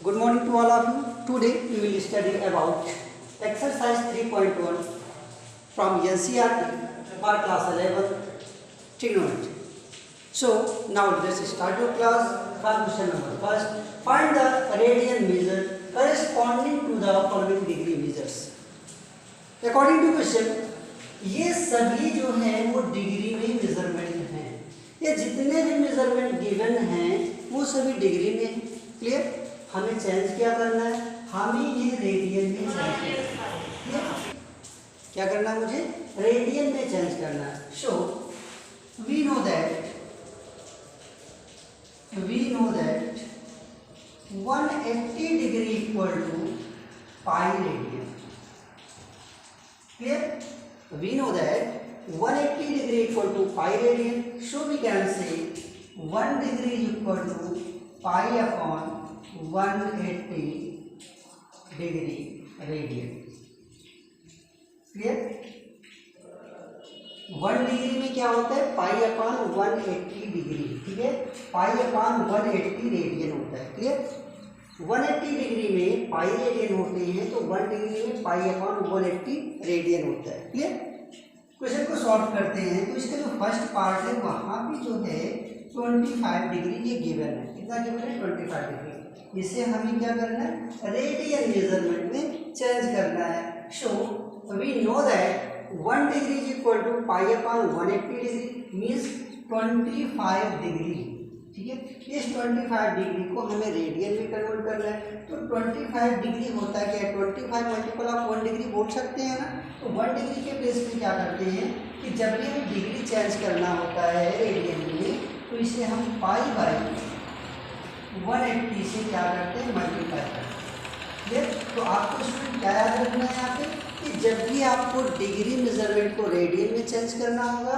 Good morning to all of you. Today we will study about exercise 3.1 from NCERT for class 11 trigonometry. So now let's start your class. Question number first. Find the radian measure corresponding to the following degree measures. According to question, ये सभी जो हैं वो degree में measurement हैं. ये जितने भी मेजरमेंट गिवन हैं वो सभी डिग्री में हैं. क्लियर? हमें चेंज क्या करना है? हमें ये रेडियन में चेंज करना है. क्या करना है? मुझे रेडियन में चेंज करना है. So we know that 180 degree equal to pi radian. Clear? We know that 180 degree equal to pi radian. So we can say 1 degree equal to pi upon 180 degree radian. Clear? 1 degree में क्या होता है? पाई upon 180 degree. ठीक है, पाई upon 180 radian होता है. Clear? 180 degree में pi radian होते हैं तो 1 डिग्री में पाई अपॉन 180 रेडियन होता है. क्लियर? क्वेश्चन को सॉल्व करते हैं तो इसका जो फर्स्ट पार्ट है वहाँ भी जो है 25 डिग्री ये गिवन है. कितना गिवन है? 25 डिग्री. इसे हमें क्या करना है? रेडियन मेजरमेंट में चेंज करना है. So we know that 1 degree is equal to pi upon 180 degree means 25 degree. ठीक है, इस 25 डिग्री को हमें रेडियन में कन्वर्ट करना है. तो 25 डिग्री होता है क्या? 25 मल्टीपल ऑफ 1 डिग्री बोल सकते हैं ना. तो 1 डिग्री के बेस पे क्या करते हैं कि जब भी हमें डिग्री चेंज करना होता है रेडियन में तो इसे हम पाई बाई 180 से क्या करते हैं? मल्टीप्लाई करते हैं. तो आपको इसमें क्या याद रखना है यहाँ पे कि जब भी आपको डिग्री मेजरमेंट को रेडियन में चेंज करना होगा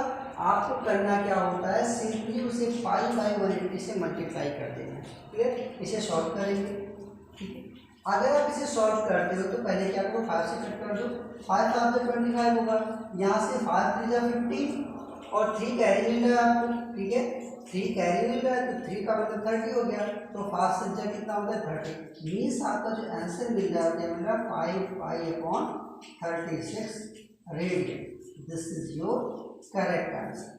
आपको करना क्या होता है? सिंपली उसे पाई बाई 180 से मल्टीप्लाई कर देना है. क्लियर? इसे सॉल्व करेंगे. ठीक है, अगर आप इसे सॉल्व करते हो तो पहले क्या करो? 5 से कट कर दो. 5 5 से 25 होगा. यहाँ से 5 3 जा 15 और 3 कैरी मिल रहा है आपको. ठीक है, 3 कैरी मिल रहा है तो 3 का मतलब 30 हो गया. तो 5 से जा कितना होता है? 30. मीन्स आपका जो आंसर मिल रहा है क्या मिल रहा है? 5 pi upon 36 radian. This is your correct answer.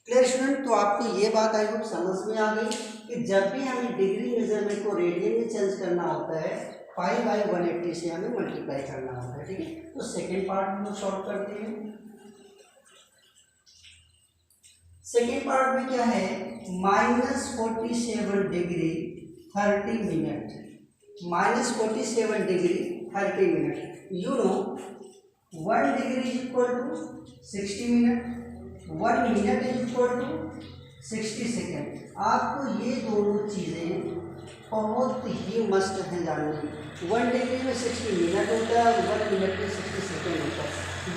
Clear student? तो आपको ये बात आई होप समझ में आ गई कि जब भी हमें डिग्री मेजरमेंट को रेडियन में चेंज करना होता है पाई बाई 180 से हमें मल्टीप्लाई करना होता है. ठीक है, तो सेकेंड पार्ट हम सॉल्व करते हैं. सेकेंड पार्ट में क्या है? -47 degree 30 minute. -47 degree 30 minute. You know 1 degree is equal to 60 minute. 1 minute is equal to 60 second. आपको ये दोनों चीज़ें बहुत ही मस्त हैं जाननी. 1 डिग्री में 60 मिनट होता है और 1 मिनट में 60 सेकेंड होता है.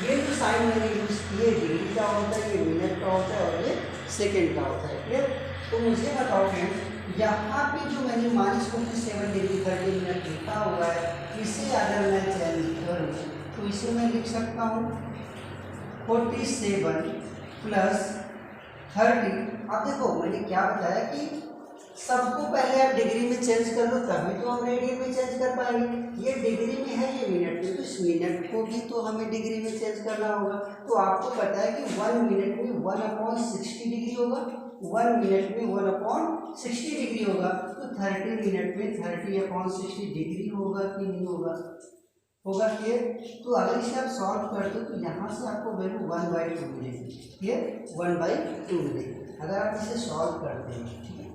ये जो साइन मैंने यूज़ किए डिग्री का होता है, ये मिनट का होता है और ये सेकेंड का होता है. क्लियर? तो मुझे बताओ फ्रेंड्स, यहाँ पे जो मैंने -47 डिग्री 30 मिनट लिखा हुआ है इसे अगर मैं चेंज करूँ तो इसे मैं लिख सकता हूँ 47 प्लस 30. अब देखो मैंने क्या बताया कि सबको पहले आप डिग्री में चेंज कर लो तभी तो हम रेडियन में चेंज कर पाएंगे. ये डिग्री में है, ये मिनट में, तो इस मिनट को भी तो हमें डिग्री में चेंज करना होगा. तो आपको पता है कि 1 मिनट में 1/60 डिग्री होगा. 1 मिनट में 1/60 डिग्री होगा. तो 30 मिनट में 30/60 डिग्री होगा कि नहीं होगा? होगा. क्लियर? तो अगर इसे आप सॉल्व करते हो तो यहाँ से आपको वैल्यू 1/2 मिलेगी. क्लियर? 1/2 मिलेगी अगर आप इसे सॉल्व करते हैं. ठीक है,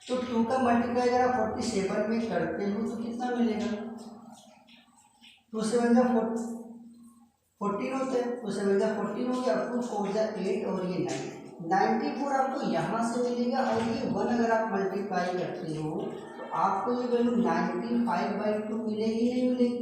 तो 2 का मल्टीप्लाई अगर आप 47 में करते हो तो कितना मिलेगा? 2 से 1 जा 14 होते हैं. 2 से 1 जा 14 हो गया. 2 4 जा 8 और ये 94 आपको यहाँ से मिलेगा. और ये 1 अगर आप मल्टीप्लाई करते हो तो आपको ये वैल्यू 95/2 मिलेगी नहीं मिलेगी?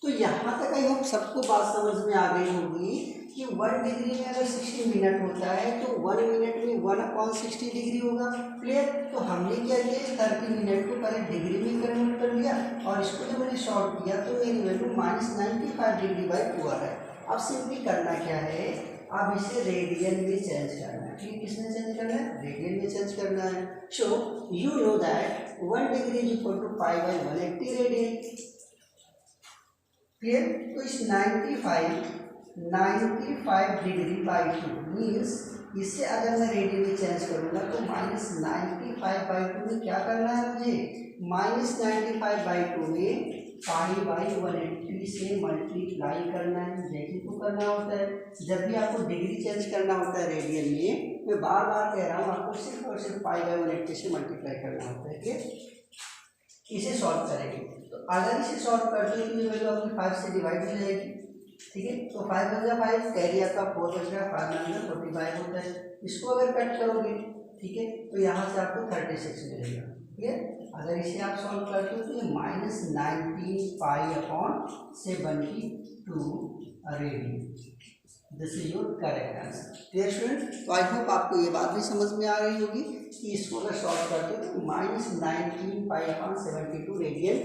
तो यहाँ तक आई होप सबको बात समझ में आ गई होगी कि 1 डिग्री में अगर 60 मिनट होता है तो 1 मिनट में 1/60 डिग्री होगा. क्लियर? तो हमने क्या किया? 30 मिनट को पहले डिग्री में कन्वर्ट कर लिया और इसको जब मैंने सॉल्व किया तो मेरी वैल्यू -95 डिग्री बाई 2 आ रहा है. अब सिंपली करना क्या है अब इसे रेडियन में चेंज करना है। ठीक, किसमें चेंज करना है? रेडियन में चेंज करना है। So you know that 1 degree is equal to pi by 180 radian. Clear? तो इस 95 डिग्री बाई 2 मीन्स इससे अगर मैं रेडियन में चेंज करूंगा तो -95/2 में क्या करना है मुझे? -95/2 में पाई बाई 180 से मल्टीप्लाई करना है। जैसे तो करना होता है जब भी आपको डिग्री चेंज करना होता है रेडियन में, मैं बार बार कह रहा हूँ आपको सिर्फ और सिर्फ पाई बाई 180 से मल्टीप्लाई करना होता है। ठीक, इसे सॉल्व करेंगे तो अगर इसे सॉल्व करते हो तो ये वैल्यू आपकी 5 से डिवाइड हो जाएगी। ठीक है, तो 5 बचा 5, कैरी आपका 4 बच रहा है, 5 9 45 होता है। इसको अगर कट करोगे, ठीक है, तो यहाँ से आपको 36 मिलेगा। ठीक है, अगर इसे आप सॉल्व करते हो तो ये -19π/72 radian. This is your correct answer. Clear student? तो आई होप आपको ये बात भी समझ में आ रही होगी कि इसको अगर सॉल्व करते हो तो -19π/72 रेडियन।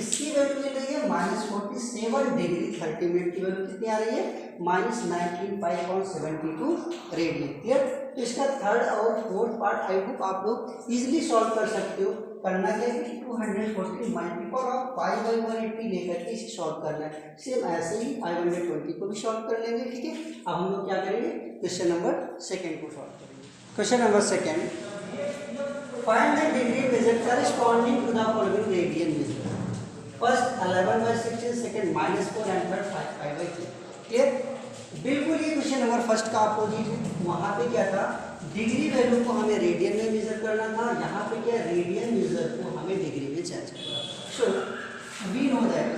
इसकी वैल्यू मिल रही है -47 डिग्री 30 मिनट की वैल्यू कितनी आ रही है? -19π/72 रेडियन। क्लियर? तो इसका थर्ड और फोर्थ पार्ट आई होप आप लोग इजीली सॉल्व कर सकते हो। करना क्या है कि 240 मल्टीपल ऑफ पाई बाई 180 लेकर के इसे सॉल्व करना है। सेम ऐसे ही 520 को भी सॉल्व कर लेंगे। ठीक है, अब हम लोग क्या करेंगे? क्वेश्चन नंबर 2 को सॉल्व करेंगे। Question number 2, find the degree measure corresponding to the following radian measure. First 11/16, second -4 and थर्ड 5/3। क्लियर? बिल्कुल ये क्वेश्चन नंबर फर्स्ट का अपोजिट है। वहाँ पे क्या था? डिग्री वैल्यू को हमें रेडियन में मेजर करना था, यहाँ पे क्या रेडियन मेजर को हमें डिग्री में चेंज करना। So we know that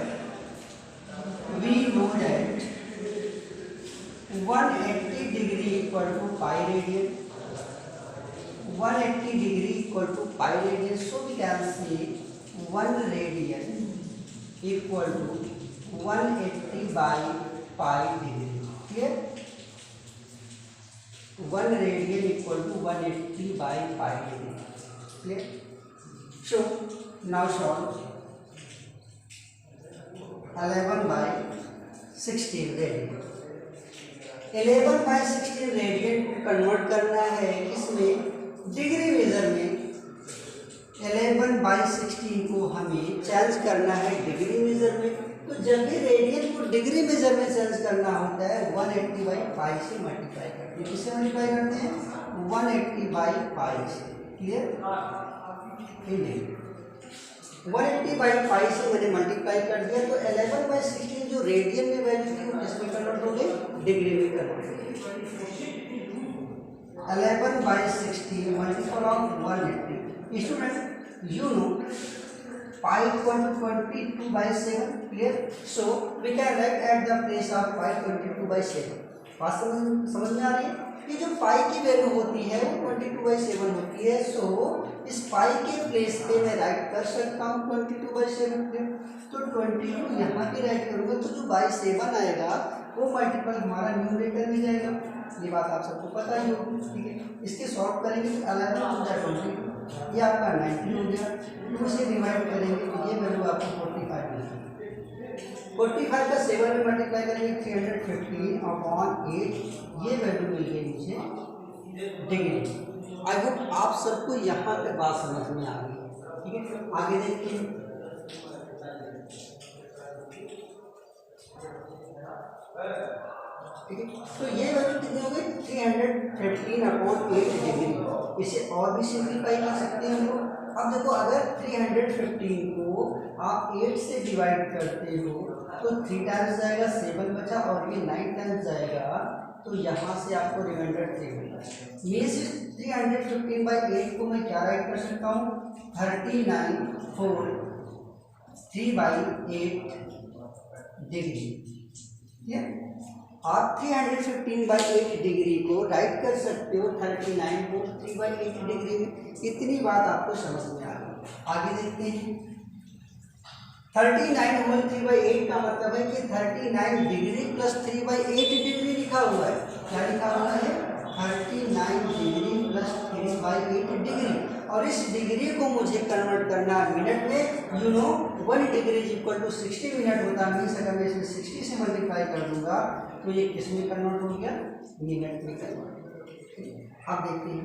180 degree equal to pi radian, 180 degree equal to pi radian. So we can say 1 radian equal to 180/पाई degree. Clear? 1 radian equal to 180/पाई degree. Clear? So now solve 11/16 radian. 11/16 radian को convert करना है किसमें? Degree major में। 11/16 को हमें change करना है डिग्री मेजर में। तो जब भी रेडियन को डिग्री मेजर में चेंज करना होता है 180/पाई से मल्टीप्लाई करते हैं। किससे मल्टीप्लाई करते हैं? 180/पाई से। क्लियर? 180/पाई से मैंने मल्टीप्लाई कर दिया तो 11/16 जो रेडियन में वैल्यू थी वो किसमें कन्वर्ट हो गई? डिग्री में कन्वर्ट हो गई। 11/16 multiple of 180। Student you know pi equal to 22/7. Clear? So we can write at the place of pi 22/7. बात समझ में आ रही है? ये जो पाई की वैल्यू होती है वो 22/7 होती है। सो इस पाई के प्लेस पे मैं राइट कर सकता हूँ 22/7। तो 22 यहाँ पे राइट करूँगा तो जो 7 आएगा वो मल्टीपल हमारा न्यूमरेटर में जाएगा। ये बात आप सबको पता ही होगी। ठीक है, इसके सॉल्व करेंगे तो 11 हो जाए 22, ये आपका 19 हो गया। 2 से डिवाइड करेंगे तो ये वैल्यू आपको 45 मिलेगी। 45 का 7 में मल्टीप्लाई करेंगे 315/8, ये वैल्यू मिल गई मुझे डिग्री। आई होप आप सबको यहाँ तक बात समझ में आ गई। ठीक है, आगे देखते हैं। ठीक है, तो ये वैल्यू कितनी हो गई? 315/8 डिग्री। इसे और भी सिंप्लीफाई कर सकते हैं हम लोग। अब देखो अगर 315 को आप 8 से डिवाइड करते हो तो 3 टाइम्स जाएगा, 7 बचा, और ये 9 टाइम्स जाएगा तो यहाँ से आपको रिमाइंडर 3 मिला। मीन्स 315/8 को मैं क्या राइट कर सकता हूँ? 39/4 3/8 डिग्री। आप 315/8 डिग्री को राइट कर सकते हो 39 को 3/8 डिग्री में। इतनी बात आपको समझ में आ गई। आगे देखते हैं। 39 होल 3/8 का मतलब है कि 39 डिग्री प्लस 3/8 डिग्री लिखा हुआ है। क्या लिखा हुआ है? 39 डिग्री प्लस 3/8 डिग्री। और इस डिग्री को मुझे कन्वर्ट करना है मिनट में। You know 1 degree is equal to 60 minute होता है। मीन्स अगर मैं इसमें 60 से मल्टीप्लाई कर दूंगा तो ये किस में कन्वर्ट हो गया, मिनट में कन्वर्ट हो गया। अब देखते हैं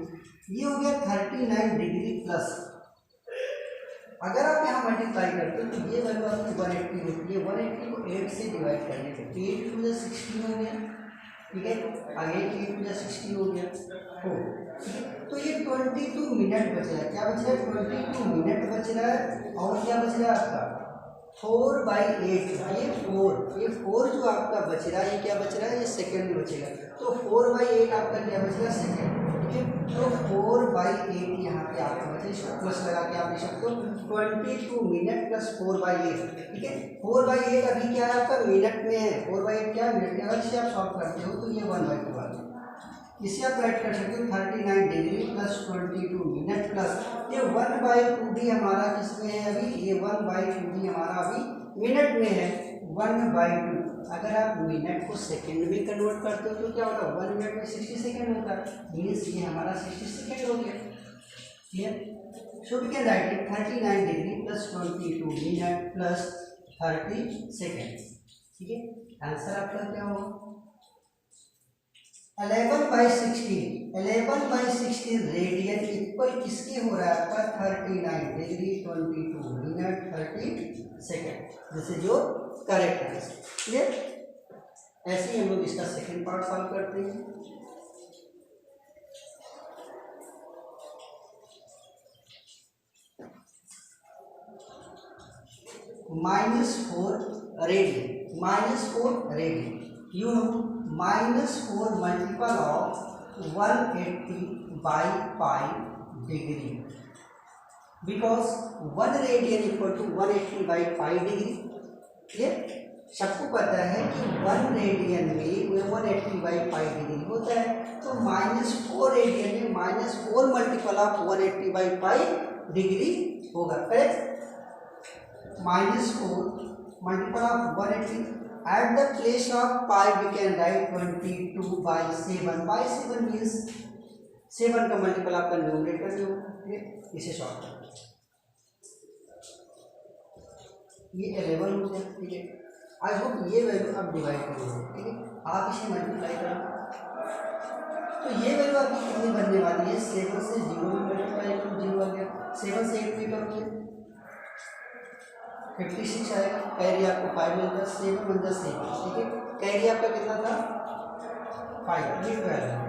ये हो गया 39 डिग्री प्लस। अगर आप यहाँ मल्टीप्लाई करते हो तो ये वैल्यू आपकी 180 होती है। 180 को 8 से डिवाइड करने से 8 टू 16 हो गया, ठीक है। आगे 8 टू 16 हो गया, तो ये 22 मिनट बच रहा है। क्या बच रहा है, 22 मिनट बच रहा है। और क्या बच रहा है आपका 4/8, ये 4 जो आपका बच रहा है, ये क्या बच रहा है, ये सेकेंड में बचेगा। तो 4/8 आपका क्या बच रहा है, सेकेंड, ठीक है। तो 4/8 यहाँ पे आपका बचे, इसको प्लस लगा के आप लिख सकते हो 22 मिनट प्लस 4/8, ठीक है। 4/8 अभी क्या है आपका मिनट में है, 4/8 क्या है मिनट में। अगर इसे आप सॉल्व करते हो तो ये 1/2 आ जाएगा। इसे आप राइट कर सकते हो 39 डिग्री प्लस 22 मिनट प्लस ये 1/2 भी हमारा किसमें है अभी, ये 1/2 भी हमारा अभी मिनट में है। 1/2 अगर आप मिनट को सेकंड में कन्वर्ट करते हो तो क्या होता है, 1 मिनट में 60 सेकंड होता है, मीन्स ये हमारा 60 सेकंड हो गया। Clear. So we can write it 39 degree plus 22 minute plus 30 second, ठीक है। आंसर आपका क्या होगा 11/16 रेडियन इक्वल किसके हो रहा है आपका 39 degree 22 minute 30 second. This is your correct answer. Clear. ऐसे ही हम लोग इसका सेकंड पार्ट सॉल्व करते हैं। -4 radian, you know -4 multiple of 180 by pi degree, because 1 radian equal to 180 by pi degree. Clear. सबको पता है कि 1 रेडियन में 180 by pi डिग्री होता है, तो -4 रेडियन में -4 multiple of 180 by pi degree होगा, correct. -4 multiple of 180, at the place of pi we can write 22/7, by 7 means 7 का मल्टीपल आपका न्यूमरेटर में हो, इसे सॉल्व करें, ये 11 हो गया, ठीक है। आई होप ये वैल्यू आप डिवाइड करोगे, ठीक है। आप इसे मल्टीप्लाई करो तो ये वैल्यू आपकी कितनी बनने वाली है, 7 से 0 में मल्टीप्लाई करो, 0 आ गया। 7 से 8 में करोगे 56 आएगा, कैरी आपको 5 मिलता है, 7 × 7, ठीक है। कैरी आपका कितना था 5, ये 12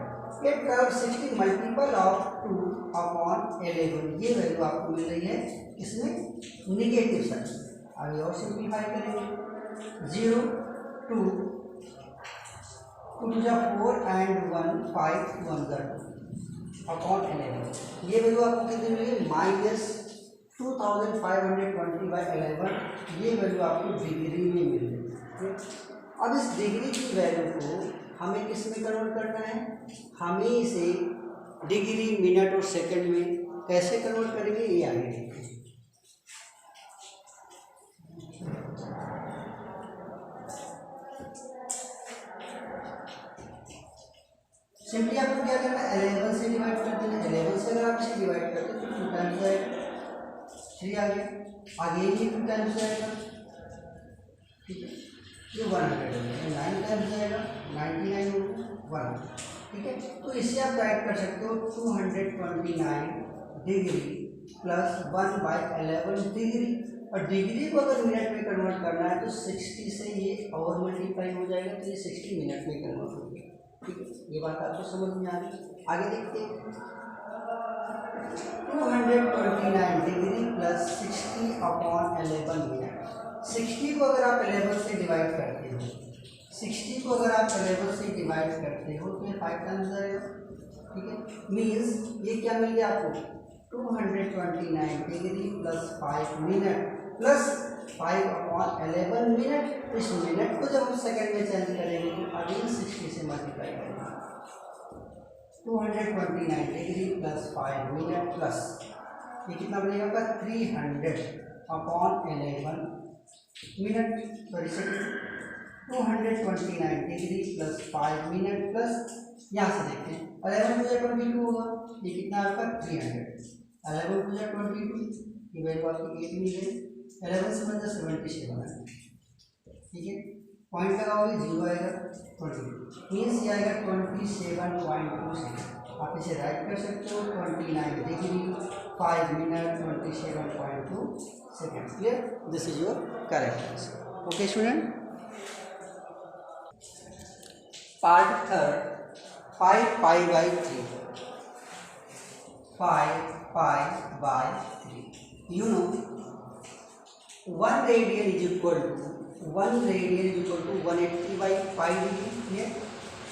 ये 12 60 मल्टीपल ऑफ 2/11, ये वैल्यू आपको मिल रही है किसमें, निगेटिव साइन। अभी और सिंप्लीफाई करेंगे 0 2 2 to 4 and 1 5 1 2/11, ये वैल्यू आपको कितनी मिली -2520/11, ये वैल्यू आपको डिग्री में मिल रही है। अब इस डिग्री की वैल्यू को हमें किस में कन्वर्ट करना है, हमें इसे डिग्री मिनट और सेकंड में कैसे कन्वर्ट करेंगे ये आगे देखते हैं। सिंपली आपको क्या करना है 11 से डिवाइड कर देना। 11 से अगर आप इसे डिवाइड करते तो 2 टाइम्स आएगा, 3 आ गया, आगे ये 2 टाइम्स आएगा, ठीक है। ये 100 हो गया, 9 टाइम्स आएगा 99 हो 1, ठीक है। तो इसे आप राइट कर सकते हो 229 डिग्री प्लस 1/11 डिग्री, और डिग्री को अगर मिनट में कन्वर्ट करना है तो 60 से ये और मल्टीप्लाई हो जाएगा, तो ये 60 मिनट में कन्वर्ट हो गया, ठीक है। ये बात आपको समझ में आ गई। आगे देखते हैं 229 डिग्री प्लस 60/11 मिनट। 60 को अगर आप 11 से डिवाइड करते हो, 60 को अगर आप 11 से डिवाइड करते हो तो ये 5 टाइम्स आएगा, ठीक है। मीन्स ये क्या मिल गया आपको 229 degree plus 5 minute plus 5/11 minute. इस मिनट को जब हम सेकंड में चेंज करेंगे तो अगेन 60 से मल्टीप्लाई करेंगे, 229 डिग्री प्लस 5 मिनट प्लस ये कितना बनेगा आपका 300/11 minute, sorry second. 229 degree plus 5 minute plus यहाँ से देखते हैं 11 × 22 होगा, ये कितना आपका 300, 11 × 22 ये वैल्यू आपकी 8 मिल गई, 11 से 77 है, ठीक है। पॉइंट लगाओगे 0 आएगा, 20 मीन्स ये आएगा 27.2 सेकेंड। आप इसे राइट कर सकते हो 29 degree 5 minute 27.2 second. Clear? This is your correct answer. Okay student, part third 5 pi by 3, 5 pi by 3। You know 1 radian is equal to 180 by 5 degree here.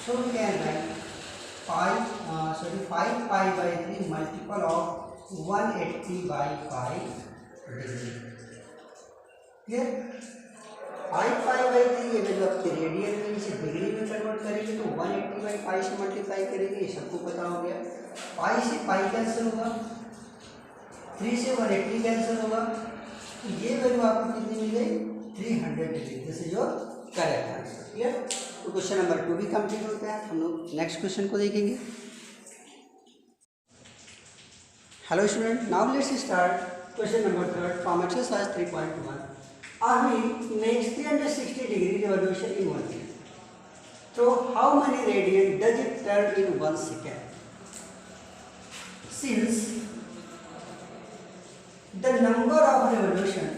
So we can write 5 pi by 3 multiple of 180 by 5 degree. Clear? 5 pi by 3 अगर जो आपके radian में इसे degree में convert करेंगे तो 180 by 5 से multiply करेंगे, ये सबको पता हो गया। पाई से पाई कैंसिल होगा, 3 से 180 कैंसिल होगा, तो ये वैल्यू आपको कितनी मिल गई 300 degree. This is your correct answer. Clear? तो क्वेश्चन नंबर 2 भी कंप्लीट होता है। हम लोग नेक्स्ट क्वेश्चन को देखेंगे। Hello student, now let's start question number 3 from exercise 3.1। A wheel makes 360 degree revolution in 1 minute. So how many radian does it turn in 1 second? Since the number of revolution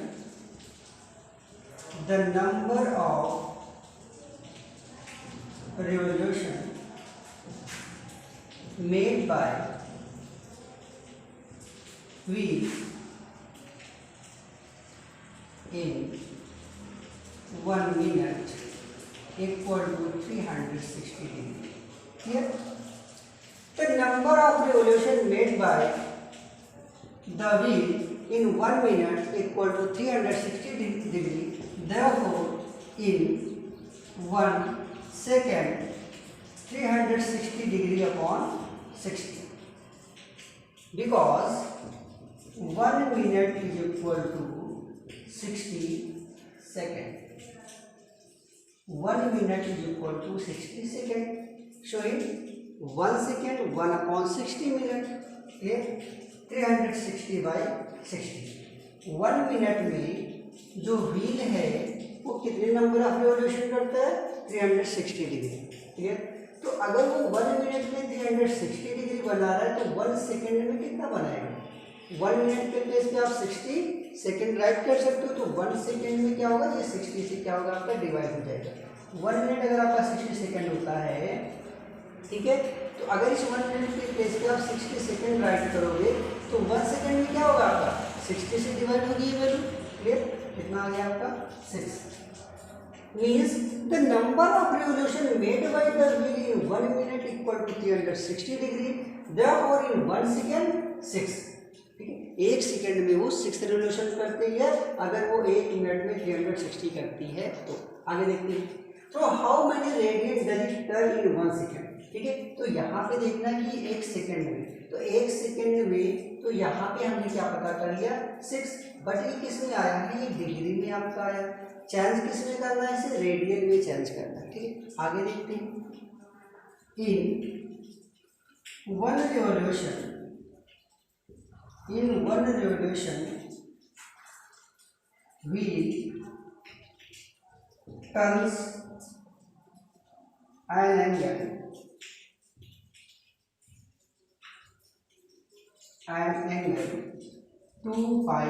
made by wheel in 1 minute equal to 360 degree. Clear? The number of revolution made by the wheel in 1 minute equal to 360 degree. Therefore, in 1 second 360 degree upon 60, because 1 minute is equal to 60 second. 1 minute is equal to 60 second. Showing 1 second 1 upon 60 minute, ये 360 by 60। 1 minute में जो wheel है वो कितने number of revolution करता है 360 degree. ठीक है, तो अगर वो 1 मिनट में 360 डिग्री बना रहा है तो 1 सेकेंड में कितना बनाएगा? 1 मिनट के प्लेस पे आप 60 सेकेंड राइट कर सकते हो, तो 1 सेकेंड में क्या होगा, ये 60 से क्या होगा आपका डिवाइड हो जाएगा। 1 मिनट अगर आपका 60 सेकेंड होता है, ठीक है, तो अगर इस 1 मिनट के प्लेस पे आप 60 सेकेंड राइट करोगे तो 1 सेकेंड में क्या होगा आपका 60 से डिवाइड होगी ये वैल्यू। क्लियर? कितना आ गया आपका 6। Means the number of revolution made by the wheel in 1 minute equal to 360 degree, therefore in 1 second 6। ठीक है, 1 सेकेंड में वो 6 रिवॉल्यूशन करती है, अगर वो 1 मिनट में 360 करती है तो। आगे देखते हैं, तो how many radian does it turn in 1 second. ठीक है, तो यहाँ पे देखना कि 1 सेकेंड में, तो 1 सेकेंड में, तो यहाँ पे हमने क्या पता कर लिया 6, बट ये किस में आया है, ये डिग्री में आपका आया। चेंज किस में करना है, इसे रेडियन में चेंज करना है। ठीक है, आगे देखते हैं। In one revolution wheel turns an angle 2 pi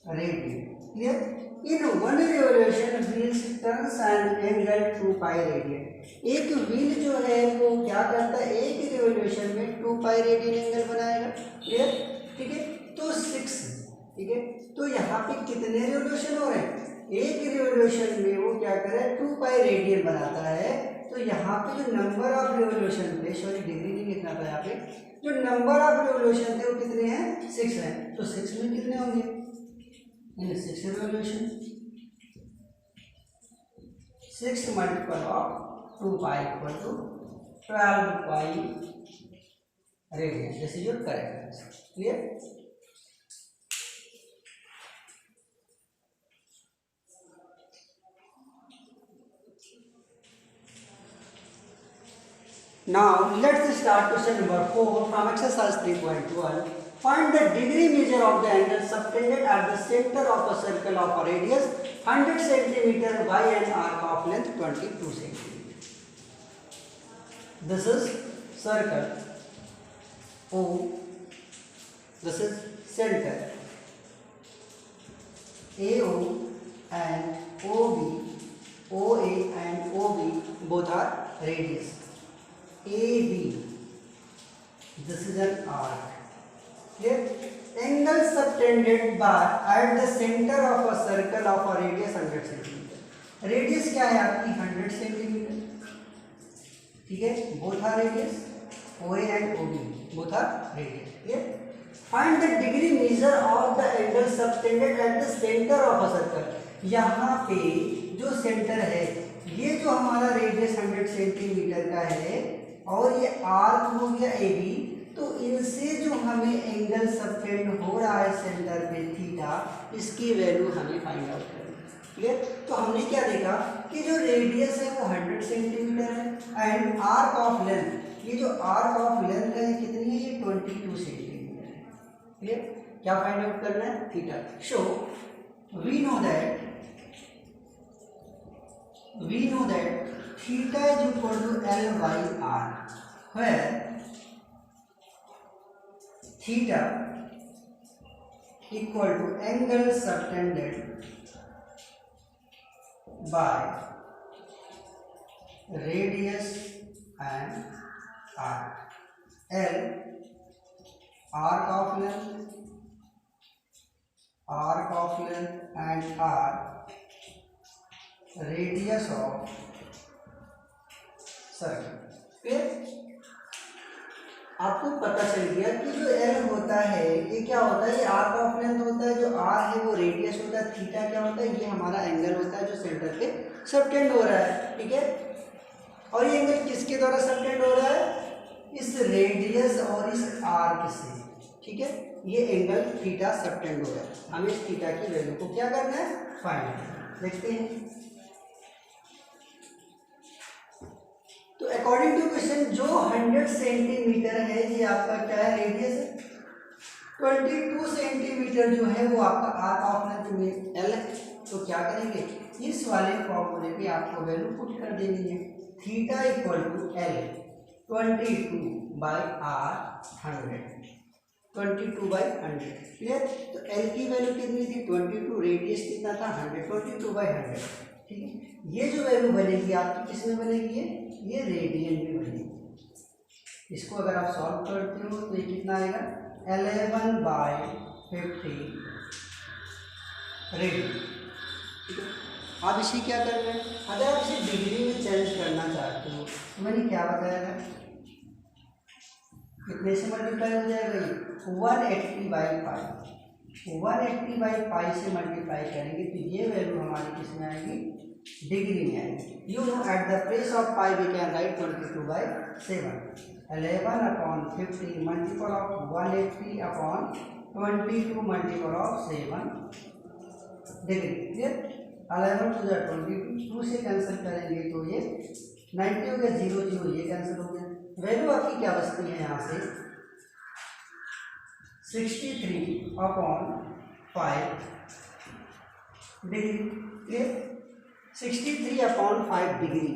radian. Clear? In 1 revolution wheels turns an angle 2 pi radian. एक व्हील जो है वो क्या करता है, एक रिवॉल्यूशन में 2 पाई रेडियन एंगल बनाएगा। क्लियर? ठीक है, तो 6। ठीक है, तो यहाँ पे कितने रिवॉल्यूशन हो रहे हैं, एक रिवॉल्यूशन में वो क्या करे 2 पाई रेडियन बनाता है। तो यहाँ पे जो नंबर ऑफ रिवॉल्यूशन थे, सॉरी डिग्री नहीं लिखना था यहाँ पे, जो नंबर ऑफ रिवॉल्यूशन थे वो कितने हैं 6 हैं। तो 6 में कितने होंगे, 6 revolution, 6 multiple of 2 pi equal to 12 pi radian. This is your correct answer. Clear? Now let's start question number 4 from exercise 3.1. Find the degree measure of the angle subtended at the center of a circle of a radius 100 cm by an arc of length 22 cm. This is circle O. This is center AO and OB. OA and OB both are radius. AB. This is an arc. Angle subtended by at the center of a circle of a radius 100 cm. Radius क्या है आपकी 100 centimetre, ठीक है, both are radius, OA and OB both are radius, ठीक है। Find the degree measure of the angle subtended at the centre of a circle. यहाँ पे जो सेंटर है, ये जो हमारा रेडियस 100 सेंटीमीटर का है और ये आर्क हो गया AB, तो इनसे जो हमें एंगल सबटेंड हो रहा है सेंटर पे थीटा, इसकी वैल्यू हमें फाइंड आउट करनी है, ठीक है। तो हमने क्या देखा कि जो रेडियस है वो 100 सेंटीमीटर है एंड आर्क ऑफ लेंथ, ये जो आर्क ऑफ लेंथ है कितनी है, ये 22 सेंटीमीटर है, ठीक है। क्या फाइंड आउट करना है, theta. So we know that theta is equal to L by R, where theta equal to angle subtended by radius and arc. L arc of length and R radius of circle. फिर आपको पता चल गया कि जो L होता है ये क्या होता है, ये आर्क ऑफ लेंथ होता है, जो R है वो रेडियस होता है, थीटा क्या होता है, ये हमारा एंगल होता है जो सेंटर पे सबटेंड हो रहा है, ठीक है। और ये एंगल किसके द्वारा सबटेंड हो रहा है, इस रेडियस और इस आर्क से, ठीक है। ये एंगल थीटा सबटेंड हो रहा है, हमें इस थीटा की वैल्यू को क्या करना है, फाइंड करना है। देखते हैं। तो अकॉर्डिंग टू क्वेश्चन जो 100 सेंटीमीटर है ये आपका क्या है, रेडियस है। 22 सेंटीमीटर जो है वो आपका आर्क ऑफ लेंथ में L है। तो क्या करेंगे, इस वाले फॉर्मूले पे आपको वैल्यू पुट कर देनी है, theta equal to L 22 by R 100, 22 by 100, clear. तो L की वैल्यू कितनी थी 22, रेडियस कितना था 100, 22 बाई 100, ठीक है। ये जो वैल्यू बनेगी आपकी किस में बनेगी, ये रेडियन में बनेगी। इसको अगर आप सॉल्व करते हो तो ये कितना आएगा, 11 बाई 50 रेडियन, ठीक है। आप इसे क्या करना है, अगर आप इसे डिग्री में चेंज करना चाहते हो तो मैंने क्या बताया था, कितने से मल्टीप्लाई हो जाएगा, ये 180 बाई पाई, 180 बाई पाई से मल्टीप्लाई करेंगे तो ये वैल्यू हमारी किस में आएगी, डिग्री में आएगी। You know at the place of pi we can write 22 by 7, 11 upon 50 multiple of 180 upon 22 multiple of 7 degree, clear. 11 to 22, 2 से कैंसिल करेंगे तो ये 90 हो गया, 0 0 ये कैंसिल हो गया। वैल्यू आपकी क्या बचती है यहाँ से, 63 upon 5 degree, clear. 63 upon 5 degree.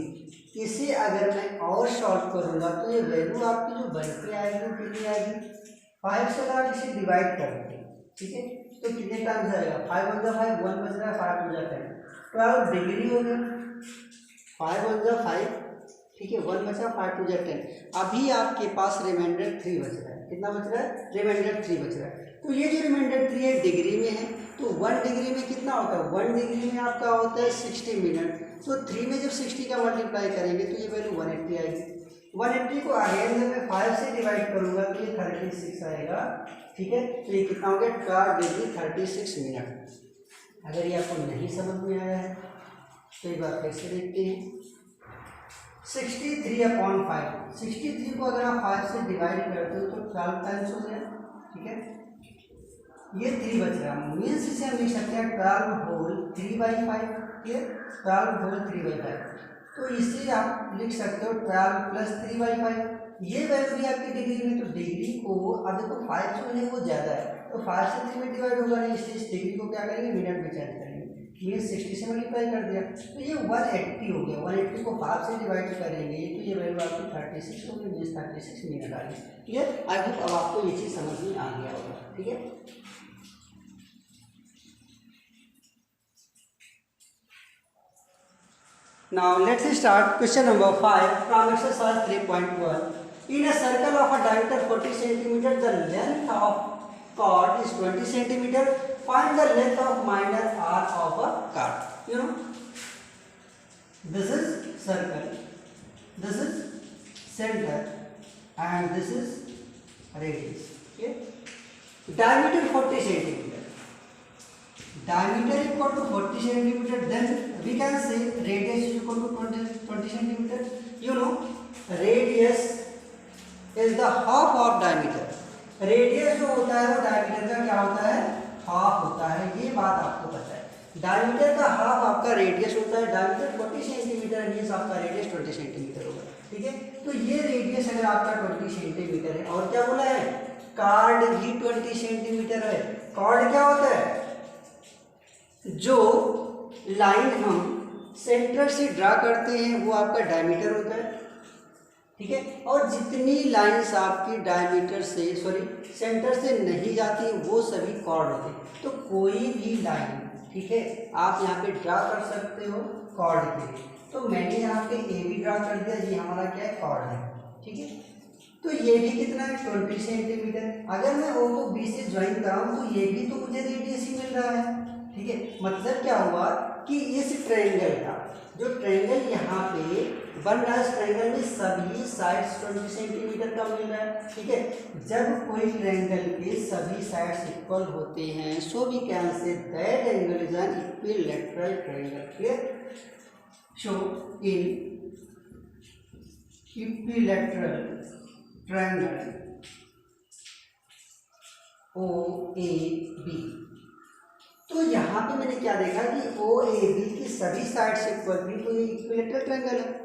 इसे अगर मैं और शॉर्ट करूँगा तो ये वैल्यू आपकी जो बन के आएगी वो कितनी आएगी, 5 से अगर आप इसे डिवाइड करते हैं, ठीक है, तो कितने टाइम्स आएगा, 5 × 5 1 बच रहा है, 5 × 10 12 डिग्री हो गया, 5 × 5, ठीक है, 1 बचा, 5 × 10। अभी आपके पास रिमाइंडर 3 बच रहा है, कितना बच रहा है, रिमाइंडर 3 बच रहा है। तो ये जो रिमाइंडर 3 है डिग्री में है, तो 1 डिग्री में कितना होता है, 1 डिग्री में आपका होता है 60 मिनट, तो 3 में जब 60 का मल्टीप्लाई करेंगे तो ये वैल्यू 180 आएगी। 180 को अगेन जब मैं 5 से डिवाइड करूंगा तो ये 36 आएगा, ठीक है। तो ये कितना हो गया, 4 डिग्री 36 मिनट। अगर ये आपको नहीं समझ में आया है तो एक बार फिर से देखते हैं। 63 अपॉन 5, 63 को अगर आप 5 से डिवाइड करते हो तो 12 टाइम्स हो गया, ठीक है। ये 3 बच रहा है, मीन्स इसे हम लिख सकते हैं 12 होल 3/5, ये 12 होल 3/5। तो इसे आप लिख सकते हो 12 प्लस 3/5, ये वैल्यू भी आपकी डिग्री में, तो डिग्री को अब देखो 5 जो है वो ज़्यादा है, तो 5 से 3 में डिवाइड होगा नहीं, इसलिए इस डिग्री को क्या करेंगे, मिनट में चेंज करेंगे। ये 60 से मल्टीप्लाई कर दिया तो ये 180 हो गया। 180 को 5 से डिवाइड करेंगे तो ये वैल्यू आपकी 36 होगी, मीन्स 36 मिनट आ गई। क्लियर? आई होप अब आपको ये चीज़ समझ में आ गया होगा। ठीक है, now let's start question number 5 from exercise 3.1. In a circle of a diameter 40 cm, the length of chord is 20 cm. Find the length of minor arc of a chord. You know, this is circle, this is center, and this is radius. Okay, diameter 40 cm. Diameter equal to 40 centimeter, then we can say radius is equal to 20 centimeter. You know, radius is the half of diameter. Radius जो होता है वो diameter का क्या होता है, half होता है, ये बात आपको पता है। diameter का हाफ आपका radius होता है, diameter 40 सेंटीमीटर है, आपका radius 20 सेंटीमीटर होगा। ठीक है, तो ये radius अगर आपका 20 सेंटीमीटर है, और क्या बोला है, chord भी 20 सेंटीमीटर है। chord क्या होता है, जो लाइन हम सेंटर से ड्रा करते हैं वो आपका डायमीटर होता है। ठीक है, और जितनी लाइंस आपकी डायमीटर से सेंटर से नहीं जाती वो सभी कॉर्ड होते हैं। तो कोई भी लाइन, ठीक है, आप यहाँ पे ड्रा कर सकते हो कॉर्ड के लिए। तो मैंने यहाँ पे ए भी ड्रा कर दिया, ये हमारा क्या है, कॉर्ड है। ठीक है, तो ये भी कितना है, 20 सेंटीमीटर। अगर मैं ओ को बी से ज्वाइन कराऊँ तो ये भी तो मुझे रेडियस ही मिल रहा है। ठीक है, मतलब क्या हुआ कि इस ट्रायंगल का जो ट्रायंगल यहाँ पे बन रहा है, इस ट्रायंगल में सभी साइड्स 20 सेंटीमीटर का मिल रहा है। ठीक है, जब कोई ट्रायंगल के सभी साइड्स इक्वल होते हैं, so we can say that angle is an equilateral triangle. Clear? So in equilateral triangle OAB, तो यहाँ पे मैंने क्या देखा कि OAB की सभी साइड्स इक्वल थी, तो ये इक्विलैटरल ट्रायंगल है।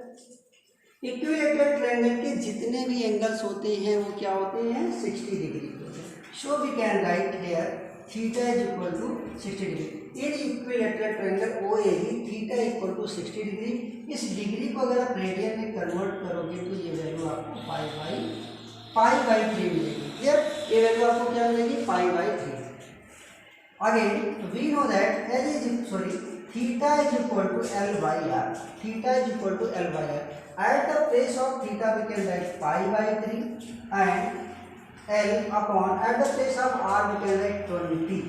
इक्विलैटरल ट्रायंगल के जितने भी एंगल्स होते हैं वो क्या होते हैं, 60 डिग्री होते हैं। So we can write here theta is equal to 60 degree. In equilateral triangle OAB theta equal to 60 degree. इस डिग्री को अगर आप रेडियन में कन्वर्ट करोगे तो ये वैल्यू आपको पाई बाई 3 मिलेगी। क्लियर? ये वैल्यू आपको क्या मिलेगी, पाई/3। Again, we know that theta is equal to L/R. Theta is equal to L/R. At the place of theta, we can write pi/3 and L upon. At the place of R, we can write 20.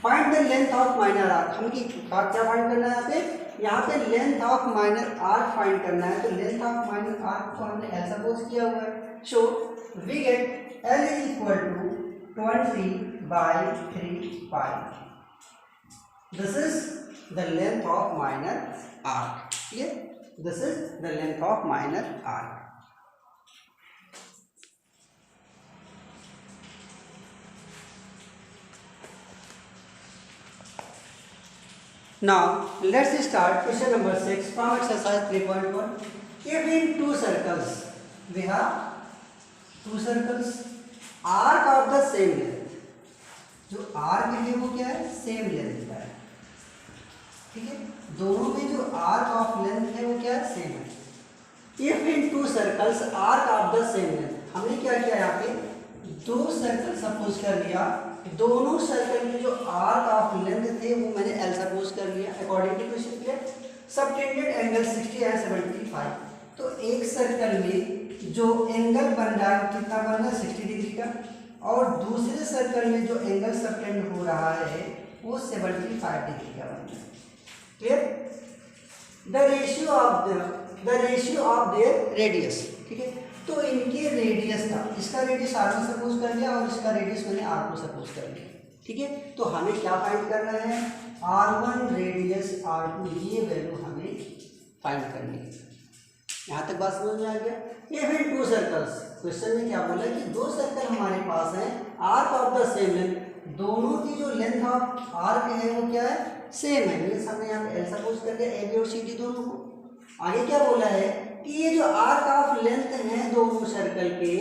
Find the length of minor arc. हम क्या find करना है यहाँ पे length of minor arc find करना है। तो length of minor arc को हमने L सपोज किया हुआ है। So we get L is equal to 20/3 pi. This is the length of minor arc. Clear? This is the length of minor arc. Now let's start question number 6 from exercise 3.1. If in two circles we have two circles, arc of the same length, जो arc है वो क्या है, same length का है। ठीक है, दोनों में जो आर्क ऑफ लेंथ है वो क्या है, सेम है। If in to circles arc of the same length, हमने क्या किया यहाँ पे, दो सर्कल सपोज कर लिया, दोनों सर्कल में जो आर्क ऑफ लेंथ थे वो मैंने L सपोज कर लिया अकॉर्डिंग टू क्वेश्चन के। Subtended angle 60 and 75। तो एक सर्कल में जो एंगल बन रहा है कितना बन रहा है, 60 डिग्री का, और दूसरे सर्कल में जो एंगल सबटेंड हो रहा है वो 75 डिग्री का बन रहा है। Clear? The ratio of their radius. ठीक है, तो इनके रेडियस का, इसका रेडियस R को सपोज कर लिया और इसका रेडियस मैंने R को सपोज कर लिया। ठीक है, तो हमें क्या फाइंड करना है, R1 रेडियस R2, ये वैल्यू हमें फाइंड करनी है। यहाँ तक बात समझ में आ गया? ये फिर टू सर्कल्स, क्वेश्चन में क्या बोला कि दो सर्कल हमारे पास हैं, arc of the same length, दोनों की जो लेंथ ऑफ आर्क है वो क्या है, सेम है। मीन्स हमने यहाँ पे L सपोज कर दिया, AB और CD दोनों को। आगे क्या बोला है कि ये जो आर्क ऑफ लेंथ है दोनों सर्कल के,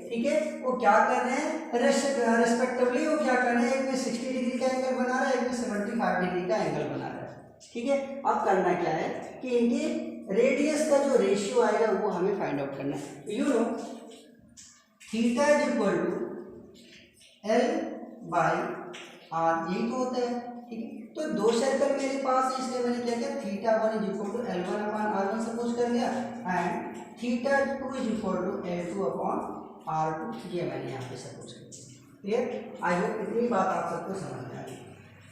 ठीक है, वो क्या कर रहे हैं रेस्पेक्टिवली, वो क्या कर रहे हैं, एक में 60 डिग्री का एंगल बना रहा है, एक में 75 डिग्री का एंगल बना रहा है, ठीक है। अब करना क्या है कि इनके रेडियस का जो रेशियो आएगा वो हमें फाइंड आउट करना है। You know theta is equal to L by R, यही तो होता है, ठीक है। तो दो सर्कल मेरे पास है, इसलिए मैंने क्या किया, theta one is equal to L one upon R one suppose कर लिया, and theta two is equal to L two upon R two, ये मैंने यहाँ पे सपोज कर दिया। क्लियर? आई होप इतनी बात आप सबको समझ में आ गई।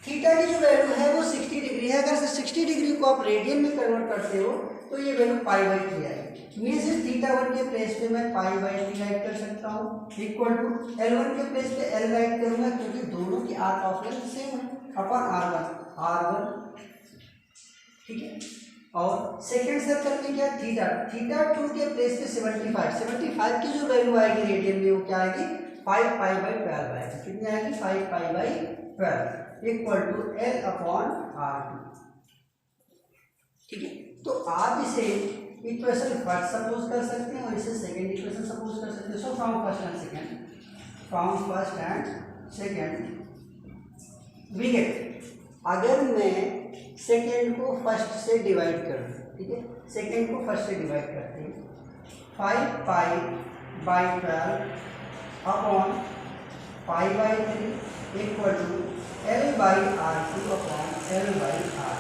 थीटा की जो वैल्यू है वो 60 डिग्री है। अगर 60 डिग्री को आप रेडियन में कन्वर्ट करते हो तो ये वैल्यू पाई बाई 3 आएगी। मीन्स थीटा वन के प्लेस पे मैं पाई बाई 3 राइट कर सकता हूँ, इक्वल टू एल वन के प्लेस पे एल राइट करूंगा क्योंकि दोनों की आर्क ऑफ लेंथ सेम है, अपॉन आर वन, ठीक है। और सेकेंड सर्कल में क्या, थीटा टू के प्लेस पे 75 की जो वैल्यू आएगी रेडियन में वो क्या आएगी, 5 पाई बाई 12 आएगी। कितनी आएगी, 5 pi by 12 equal to L upon R two, ठीक है। तो आप इसे इक्वेशन फर्स्ट सपोज कर सकते हैं और इसे सेकेंड इक्वेशन सपोज कर सकते हैं। So from first and second we get, अगर मैं सेकेंड को फर्स्ट से डिवाइड कर दूँ, ठीक है, सेकेंड को फर्स्ट से डिवाइड करते हैं, 5 pi by 12 upon pi by 3 equal to L by R two upon L by R.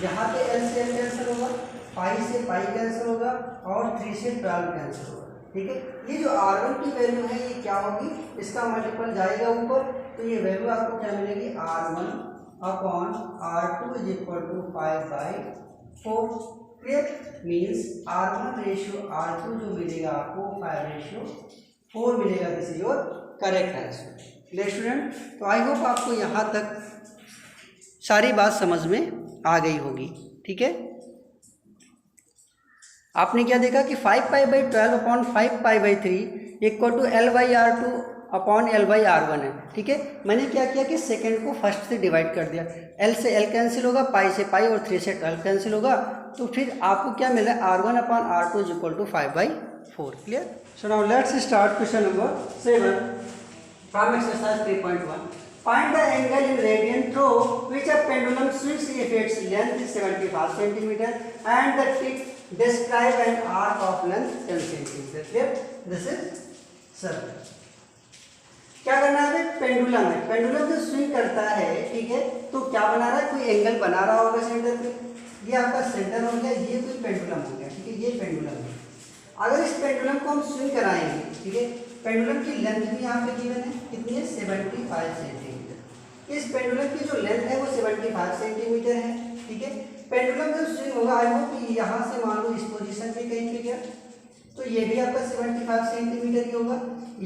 यहाँ पे एल से एल कैंसिल होगा, पाई से पाई कैंसिल होगा और 3 से 12 कैंसिल होगा, ठीक है। ये जो R1 की वैल्यू है ये क्या होगी, इसका मल्टीपल जाएगा ऊपर, तो ये वैल्यू आपको क्या मिलेगी, R1 upon R2 is equal to 5 by 4। Clear? Means R1 ratio R2 जो मिलेगा आपको 5:4 मिलेगा। This is your correct answer. Clear student? तो आई होप आपको यहाँ तक सारी बात समझ में आ गई होगी, ठीक है। आपने क्या देखा कि 5 pi by 12 upon 5 pi by 3 equal to L by R two upon L by R one है, ठीक है। मैंने क्या किया कि सेकेंड को फर्स्ट से डिवाइड कर दिया, एल से एल कैंसिल होगा, पाई से पाई और 3 से 12 कैंसिल होगा, तो फिर आपको क्या मिला, R1 upon R2 is equal to 5/4। Clear? So now let's start question number 7 from exercise 3.1। Find the angle in radian through which a pendulum swings if its length is 75 cm and the tip describe an arc of length 10 cm. Clear? This is circle. क्या करना है, pendulum है, pendulum जो swing करता है, ठीक है, तो क्या बना रहा है, कोई एंगल बना रहा होगा सेंटर पे, ये आपका सेंटर हो गया, ये कोई पेंडुलम हो गया, ठीक है, ये पेंडुलम है। अगर इस पेंडुलम को हम स्विंग कराएंगे, ठीक है, पेंडुलम की लेंथ भी यहाँ पे गिवन है, कितनी है, 75 सेंटीमीटर। इस पेंडुलम की जो लेंथ है वो 75 सेंटीमीटर है, ठीक है। पेंडुलम जब स्विंग होगा, आई होप कि यहाँ से मान लो इस पोजीशन पे कहीं पे गया, तो ये भी आपका 75 सेंटीमीटर ही होगा।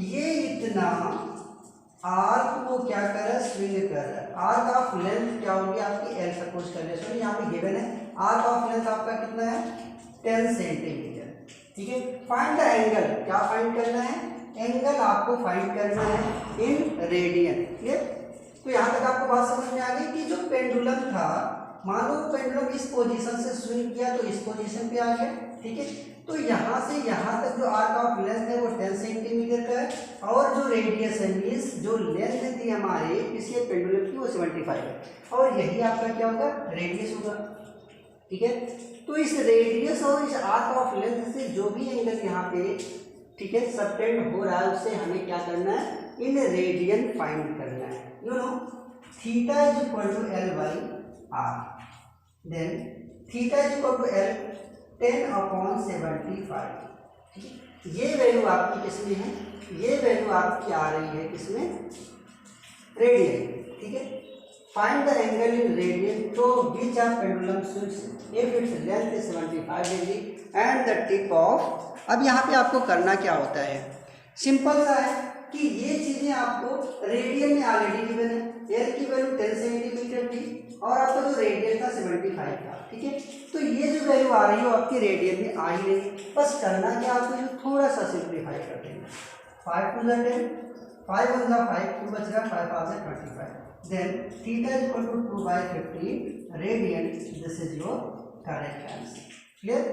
ये इतना आर्क को क्या कर रहा है, स्विंग कर रहा है। आर्क ऑफ लेंथ क्या होगी आपकी, एल सपोज कर ले, सॉरी यहाँ पे गिवन है, आर्क ऑफ लेंथ आपका कितना है, 10 सेंटीमीटर, ठीक है। फाइंड द एंगल, क्या फाइंड करना है, एंगल आपको फाइंड करना है इन रेडियन। क्लियर? तो यहाँ तक आपको बात समझ में आ गई कि जो पेंडुलम था, मान लो पेंडुलम इस पोजीशन से स्विंग किया तो इस पोजीशन पे आ गया, ठीक है। तो यहाँ से यहाँ तक जो आर्क ऑफ लेंथ है वो 10 सेंटीमीटर का है और जो रेडियस है, मीन्स जो लेंथ थी हमारे इसके पेंडुलम की वो 75 है और यही आपका क्या होगा, रेडियस होगा, ठीक है। तो इस रेडियस और इस आर्क ऑफ लेंथ से जो भी एंगल यहाँ पे, ठीक है, सबटेंड हो रहा है, उससे हमें क्या करना है, इन रेडियन फाइंड करना है। You know theta is equal to L by R, then theta is equal to L 10/75, ठीक है। ये वैल्यू आपकी किसमें है, ये वैल्यू आपकी आ रही है किसमें, रेडियन, ठीक है। Find the angle in radian through which a pendulum swings if its length is 75 degree and the tip of. अब यहाँ पे आपको करना क्या होता है, सिंपल सा है कि ये चीजें आपको रेडियन में ऑलरेडी गिवन है, एल की वैल्यू 10 सेंटीमीटर थी और आपका जो रेडियन था 75 था, ठीक है। तो ये जो वैल्यू आ रही है वो आपकी रेडियन में आ ही नहीं, बस करना क्या आपको, जो थोड़ा सा सिंप्लीफाई कर देंगे, 5 2 10, 5 1 5, 2 बच रहा, 5 5 25, then theta is equal to 2/15 radian. This is your correct answer. Clear?